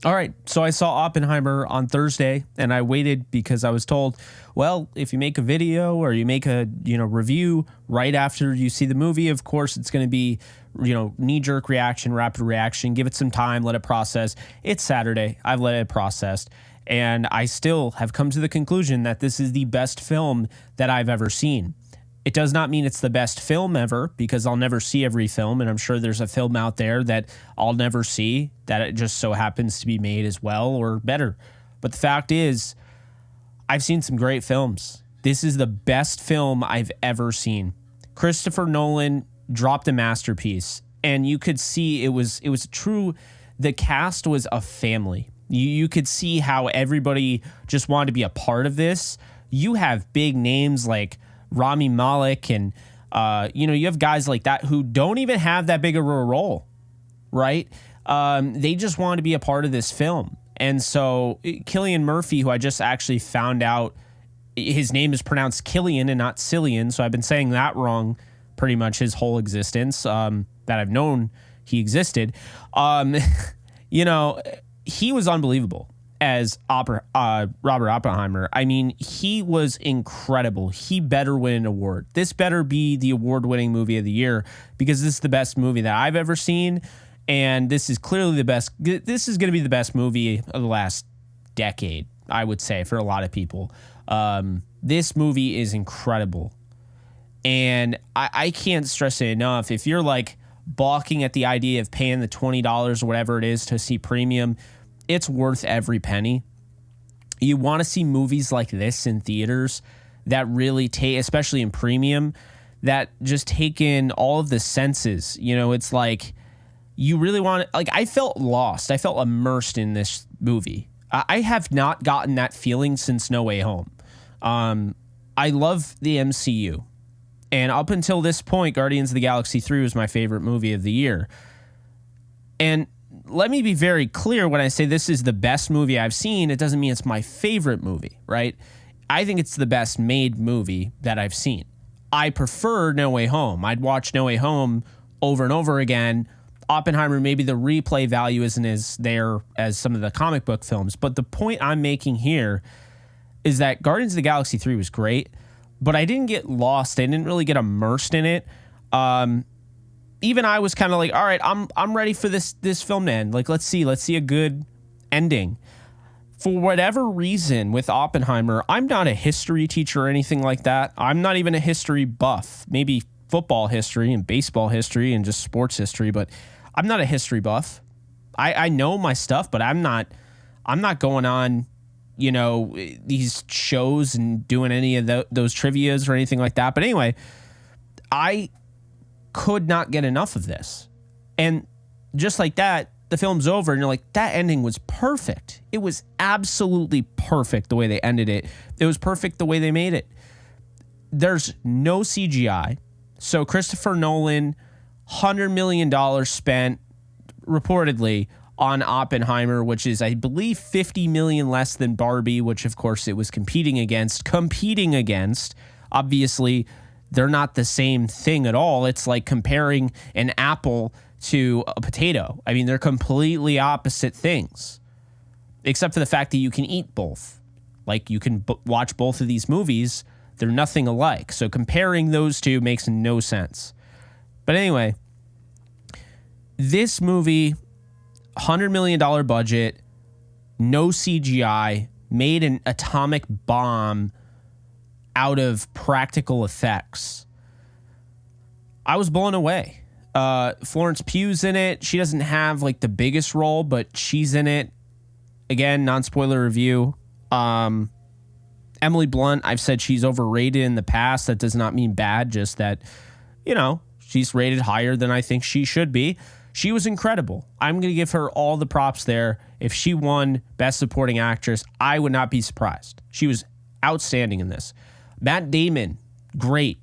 All right, so I saw Oppenheimer on Thursday, and I waited because I was told, well, if you make a video or you make a review right after you see the movie, of course it's going to be knee-jerk reaction, rapid reaction. Give it some time, let it process. It's Saturday. I've let it process, and I still have come to the conclusion that this is the best film that I've ever seen. It does not mean it's the best film ever, because I'll never see every film, and I'm sure there's a film out there that I'll never see that it just so happens to be made as well or better. But the fact is, I've seen some great films. This is the best film I've ever seen. Christopher Nolan dropped a masterpiece, and you could see it was true. The cast was a family. You could see how everybody just wanted to be a part of this. You have big names like Rami Malek, and you have guys like that who don't even have that big of a role, right? They just want to be a part of this film. And so Cillian Murphy, who I just actually found out his name is pronounced Killian and not Cillian, so I've been saying that wrong pretty much his whole existence, that I've known he existed. He was unbelievable as Robert Oppenheimer. I mean, he was incredible. He better win an award. This better be the award-winning movie of the year, because this is the best movie that I've ever seen, and this is clearly the best. This is going to be the best movie of the last decade, I would say, for a lot of people. This movie is incredible, and I can't stress it enough. If you're like balking at the idea of paying the $20 or whatever it is to see premium, it's worth every penny. You want to see movies like this in theaters that really take, especially in premium, that just take in all of the senses. It's like you really want to, like, I felt lost. I felt immersed in this movie. I have not gotten that feeling since No Way Home. I love the MCU. And up until this point, Guardians of the Galaxy 3 was my favorite movie of the year. And let me be very clear, when I say this is the best movie I've seen, it doesn't mean it's my favorite movie, right? I think it's the best made movie that I've seen. I prefer No Way Home. I'd watch No Way Home over and over again. Oppenheimer, maybe the replay value isn't as there as some of the comic book films. But the point I'm making here is that Guardians of the Galaxy 3 was great, but I didn't get lost. I didn't really get immersed in it. Even I was kind of like, all right, I'm ready for this film to end. Like, let's see a good ending. For whatever reason with Oppenheimer, I'm not a history teacher or anything like that. I'm not even a history buff. Maybe football history and baseball history and just sports history, but I'm not a history buff. I know my stuff, but I'm not going on, these shows and doing any of those trivias or anything like that. But anyway, I could not get enough of this. And just like that, the film's over and you're like, that ending was perfect. It was absolutely perfect the way they ended it. It was perfect the way they made it. There's no CGI. So Christopher Nolan, $100 million spent reportedly on Oppenheimer, which is, I believe, $50 million less than Barbie, which of course it was competing against. Obviously, they're not the same thing at all. It's like comparing an apple to a potato. I mean, they're completely opposite things, except for the fact that you can eat both. Like, you can watch both of these movies. They're nothing alike. So comparing those two makes no sense. But anyway, this movie, $100 million budget, no CGI, made an atomic bomb out of practical effects. I was blown away. Florence Pugh's in it. She doesn't have like the biggest role, but she's in it. Again, non-spoiler review. Emily Blunt, I've said she's overrated in the past. That does not mean bad, just that, she's rated higher than I think she should be. She was incredible. I'm going to give her all the props there. If she won Best Supporting Actress, I would not be surprised. She was outstanding in this. Matt Damon, great.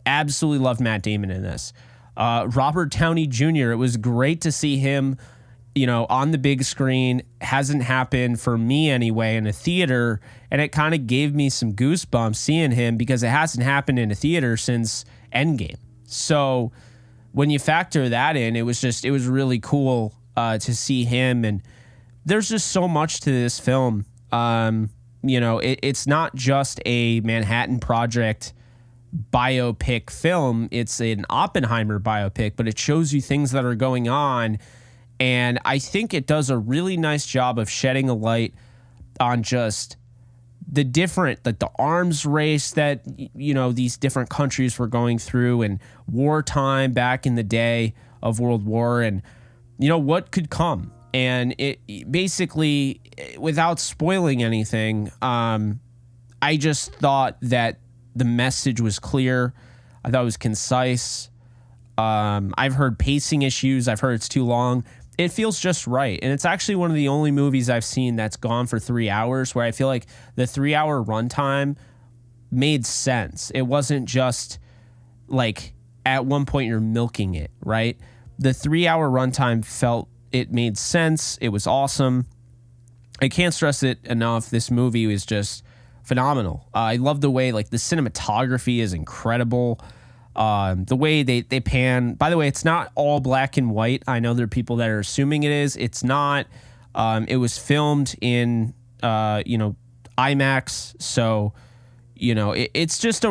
Absolutely loved Matt Damon in this. Robert Downey Jr., it was great to see him, on the big screen. Hasn't happened for me anyway in a theater, and it kind of gave me some goosebumps seeing him, because it hasn't happened in a theater since Endgame. So when you factor that in, it was really cool to see him. And there's just so much to this film. It's not just a Manhattan Project biopic film. It's an Oppenheimer biopic, but it shows you things that are going on. And I think it does a really nice job of shedding a light on just the different, like the arms race that, these different countries were going through, and wartime back in the day of World War, and, what could come. And it basically, without spoiling anything, I just thought that the message was clear. I thought it was concise. I've heard pacing issues. I've heard it's too long. It feels just right. And it's actually one of the only movies I've seen that's gone for 3 hours, where I feel like the 3-hour runtime made sense. It wasn't just like at one point you're milking it, right? The 3-hour runtime it made sense. It was awesome. I can't stress it enough. This movie was just phenomenal. I love the way, like, the cinematography is incredible. The way they pan. By the way, it's not all black and white. I know there are people that are assuming it is. It's not. It was filmed in IMAX. So, it's just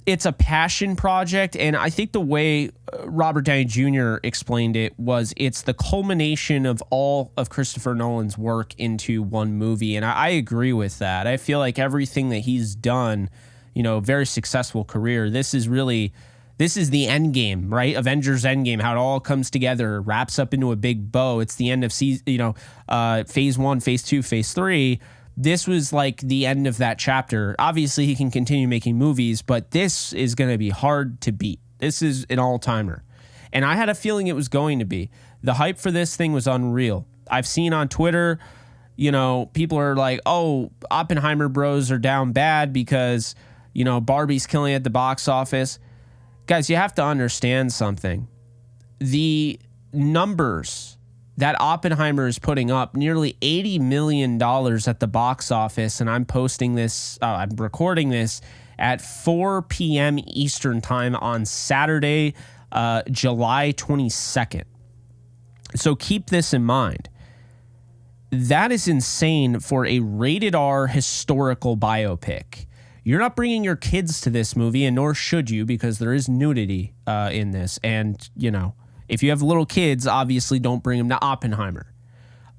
it's a passion project. And I think the way Robert Downey Jr. explained it was it's the culmination of all of Christopher Nolan's work into one movie. And I agree with that. I feel like everything that he's done, very successful career. This is the end game, right? Avengers Endgame, how it all comes together, wraps up into a big bow. It's the end of phase 1, phase 2, phase 3. This was like the end of that chapter. Obviously, he can continue making movies, but this is going to be hard to beat. This is an all-timer. And I had a feeling it was going to be. The hype for this thing was unreal. I've seen on Twitter, people are like, oh, Oppenheimer bros are down bad because, Barbie's killing at the box office. Guys, you have to understand something. The numbers that Oppenheimer is putting up, nearly $80 million at the box office, and I'm recording this at 4 p.m. Eastern time on Saturday, July 22nd. So keep this in mind. That is insane for a rated R historical biopic. You're not bringing your kids to this movie, and nor should you, because there is nudity in this. And, if you have little kids, obviously don't bring them to Oppenheimer.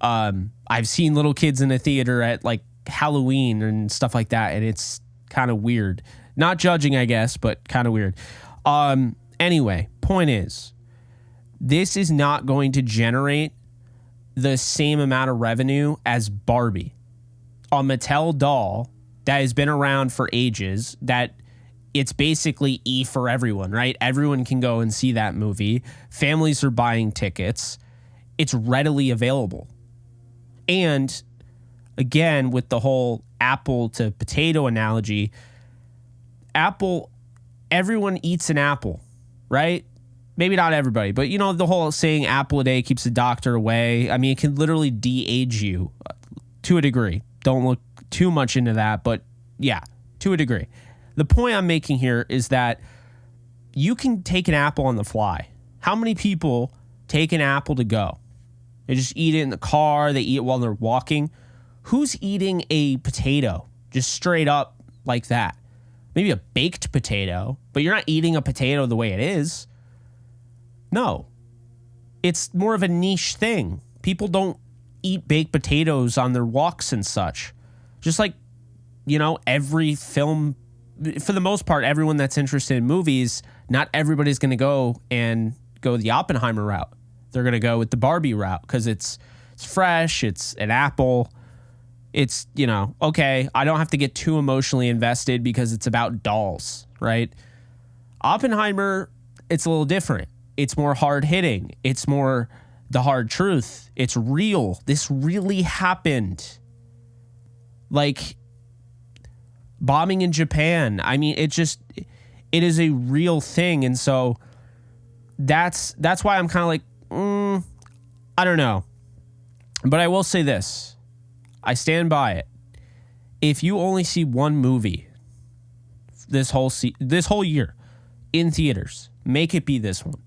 I've seen little kids in a theater at like Halloween and stuff like that, and it's kind of weird. Not judging, I guess, but kind of weird. Anyway, point is, this is not going to generate the same amount of revenue as Barbie, a Mattel doll that has been around for ages, that it's basically E for everyone, right? Everyone can go and see that movie. Families are buying tickets. It's readily available. And again, with the whole apple to potato analogy, everyone eats an apple, right? Maybe not everybody, but the whole saying apple a day keeps the doctor away. I mean, it can literally de-age you to a degree. Don't look too much into that, but yeah, to a degree. The point I'm making here is that you can take an apple on the fly. How many people take an apple to go? They just eat it in the car. They eat it while they're walking. Who's eating a potato just straight up like that? Maybe a baked potato, but you're not eating a potato the way it is. No. It's more of a niche thing. People don't eat baked potatoes on their walks and such. Just like, every film, for the most part, everyone that's interested in movies, not everybody's going to go the Oppenheimer route. They're going to go with the Barbie route because it's fresh, it's an apple. It's, okay, I don't have to get too emotionally invested because it's about dolls, right? Oppenheimer, it's a little different. It's more hard-hitting. It's more the hard truth. It's real. This really happened. Like bombing in Japan. I mean, it is a real thing. And so that's why I'm kind of like, I don't know. But I will say this. I stand by it. If you only see one movie this whole year in theaters, make it be this one.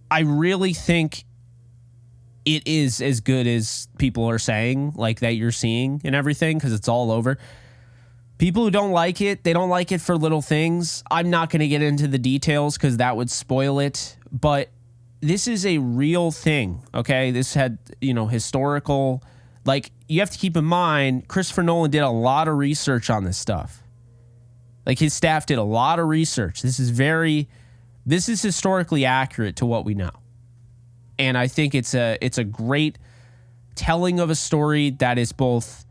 I really think it is as good as people are saying, like that you're seeing and everything, because it's all over. People who don't like it, they don't like it for little things. I'm not going to get into the details because that would spoil it, but this is a real thing, okay? This had, historical, like, you have to keep in mind, Christopher Nolan did a lot of research on this stuff. Like, his staff did a lot of research. This is historically accurate to what we know. And I think it's a great telling of a story that is both,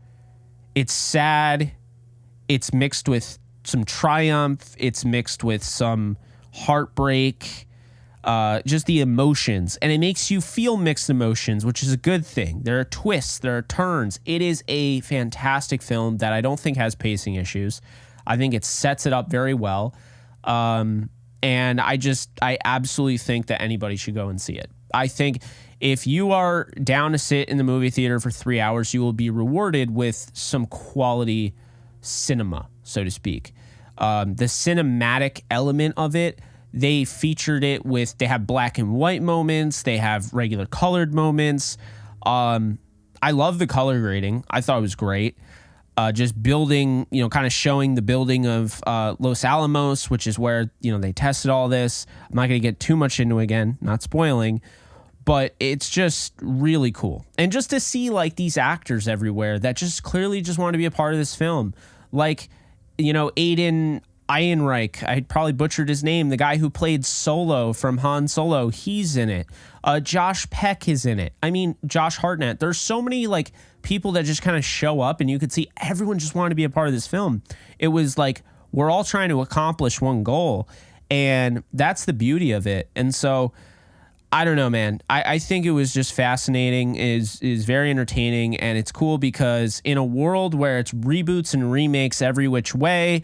it's sad, it's mixed with some triumph, it's mixed with some heartbreak, just the emotions. And it makes you feel mixed emotions, which is a good thing. There are twists, there are turns. It is a fantastic film that I don't think has pacing issues. I think it sets it up very well. And I absolutely think that anybody should go and see it. I think if you are down to sit in the movie theater for 3 hours, you will be rewarded with some quality cinema, so to speak. The cinematic element of it, they featured it with, they have black and white moments, they have regular colored moments. I love the color grading. I thought it was great. Just building, kind of showing the building of Los Alamos, which is where, they tested all this. I'm not going to get too much into it again, not spoiling, but it's just really cool. And just to see like these actors everywhere that just clearly just want to be a part of this film. Like, Aiden Ehrenreich, I probably butchered his name, the guy who played Solo from Han Solo, he's in it. Josh Peck is in it. I mean, Josh Hartnett. There's so many like people that just kind of show up and you could see everyone just wanted to be a part of this film. It was like, we're all trying to accomplish one goal, and that's the beauty of it. And so I don't know, man. I think it was just fascinating, is very entertaining, and it's cool because in a world where it's reboots and remakes every which way,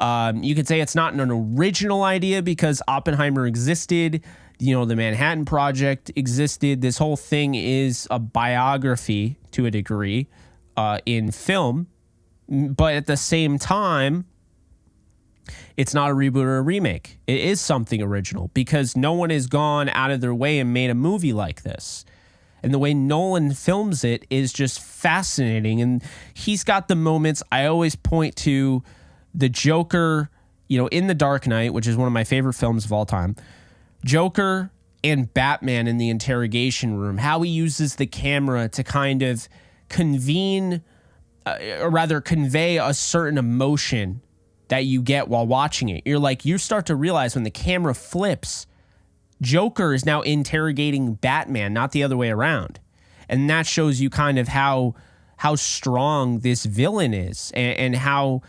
you could say it's not an original idea because Oppenheimer existed, the Manhattan Project existed. This whole thing is a biography to a degree in film, but at the same time, it's not a reboot or a remake. It is something original because no one has gone out of their way and made a movie like this. And the way Nolan films it is just fascinating. And he's got the moments. I always point to the Joker, in The Dark Knight, which is one of my favorite films of all time. Joker and Batman in the interrogation room, how he uses the camera to kind of convey a certain emotion that you get while watching it. You start to realize when the camera flips, Joker is now interrogating Batman, not the other way around. And that shows you kind of how strong this villain is and how,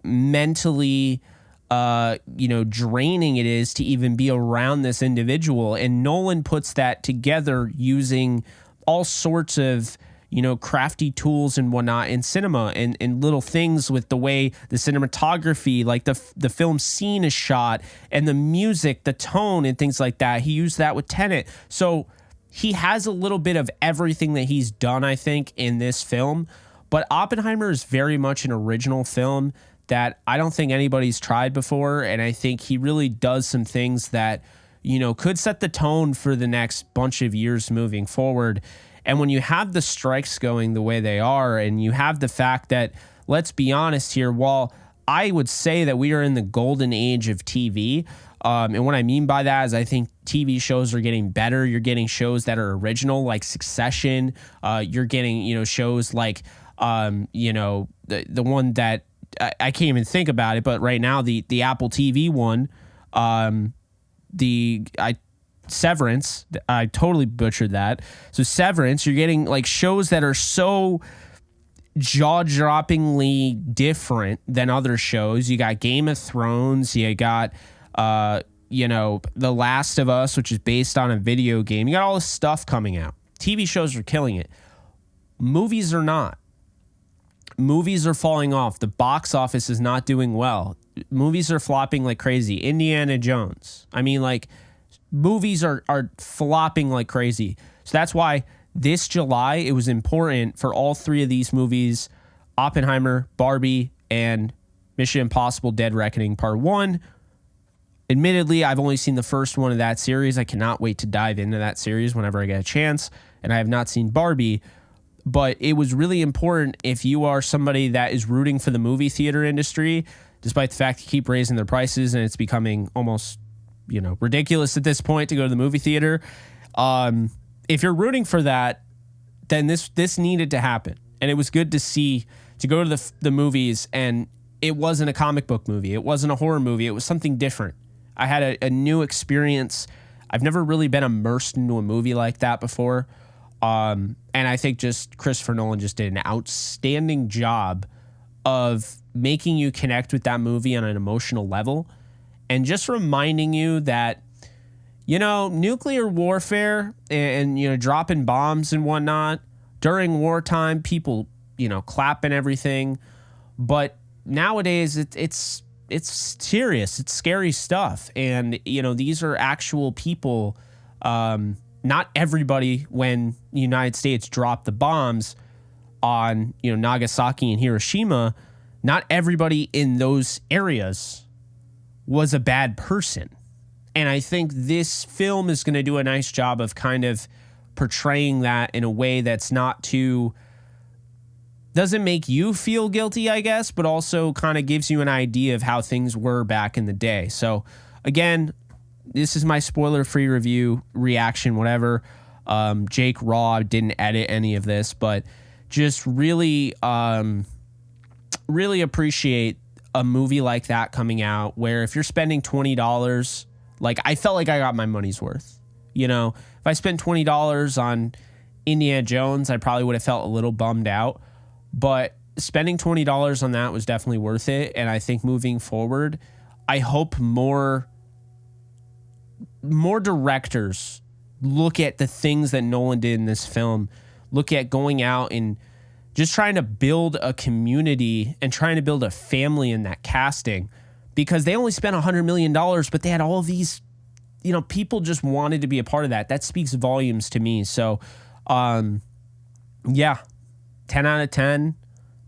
mentally, draining it is to even be around this individual. And Nolan puts that together using all sorts of, crafty tools and whatnot in cinema and little things with the way the cinematography, like the film scene is shot and the music, the tone and things like that. He used that with Tenet. So he has a little bit of everything that he's done, I think, in this film. But Oppenheimer is very much an original film that I don't think anybody's tried before. And I think he really does some things that, could set the tone for the next bunch of years moving forward. And when you have the strikes going the way they are, and you have the fact that, let's be honest here, while I would say that we are in the golden age of TV, and what I mean by that is I think TV shows are getting better. You're getting shows that are original, like Succession. You're getting, shows like, the one that I can't even think about it, but right now the Apple TV one, Severance, I totally butchered that. So Severance, you're getting like shows that are so jaw-droppingly different than other shows. You got Game of Thrones, you got The Last of Us, which is based on a video game. You got all this stuff coming out. TV shows are killing it. Movies are not. Movies are falling off. The box office is not doing well. Movies are flopping like crazy. Indiana Jones. I mean, like, movies are flopping like crazy. So that's why this July, it was important for all three of these movies, Oppenheimer, Barbie, and Mission Impossible Dead Reckoning Part 1. Admittedly, I've only seen the first one of that series. I cannot wait to dive into that series whenever I get a chance. And I have not seen Barbie, but it was really important if you are somebody that is rooting for the movie theater industry, despite the fact they keep raising their prices and it's becoming almost, ridiculous at this point to go to the movie theater. If you're rooting for that, then this needed to happen. And it was good to go to the movies, and it wasn't a comic book movie. It wasn't a horror movie. It was something different. I had a new experience. I've never really been immersed into a movie like that before. And I think just Christopher Nolan just did an outstanding job of making you connect with that movie on an emotional level and just reminding you that, nuclear warfare and dropping bombs and whatnot during wartime, people, clap and everything. But nowadays it's serious. It's scary stuff. And, these are actual people. Not everybody, when the United States dropped the bombs on, Nagasaki and Hiroshima, not everybody in those areas was a bad person. And I think this film is going to do a nice job of kind of portraying that in a way that's not too, doesn't make you feel guilty, I guess, but also kind of gives you an idea of how things were back in the day. So again, this is my spoiler-free review, reaction, whatever. Jake Raw didn't edit any of this, but just really, really appreciate a movie like that coming out where if you're spending $20, like I felt like I got my money's worth. If I spent $20 on Indiana Jones, I probably would have felt a little bummed out. But spending $20 on that was definitely worth it. And I think moving forward, I hope more directors look at the things that Nolan did in this film, look at going out and just trying to build a community and trying to build a family in that casting, because they only spent $100 million, but they had all of these, people just wanted to be a part of that. That speaks volumes to me. So, 10 out of 10,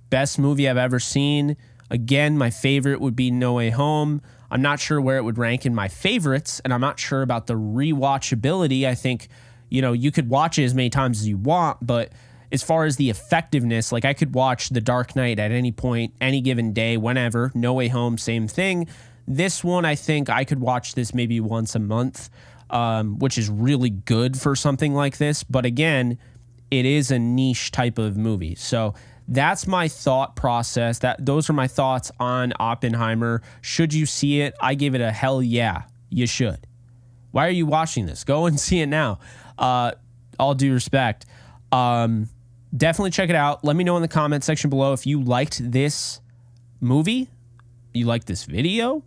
best movie I've ever seen. Again, my favorite would be No Way Home. I'm not sure where it would rank in my favorites, and I'm not sure about the rewatchability. I think, you could watch it as many times as you want, but as far as the effectiveness, like I could watch The Dark Knight at any point, any given day, whenever. No Way Home, same thing. This one, I think I could watch this maybe once a month, which is really good for something like this. But again, it is a niche type of movie. So that's my thought process. Those are my thoughts on Oppenheimer. Should you see it? I give it a hell yeah, you should. Why are you watching this? Go and see it now. All due respect. Definitely check it out. Let me know in the comment section below if you liked this movie, you liked this video.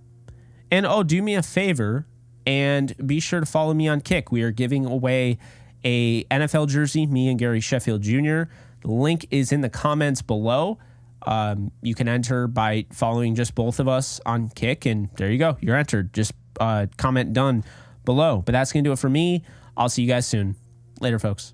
And do me a favor and be sure to follow me on Kick. We are giving away a NFL jersey, me and Gary Sheffield Jr. The link is in the comments below. You can enter by following just both of us on Kick, and there you go. You're entered. Just comment done below. But that's going to do it for me. I'll see you guys soon. Later, folks.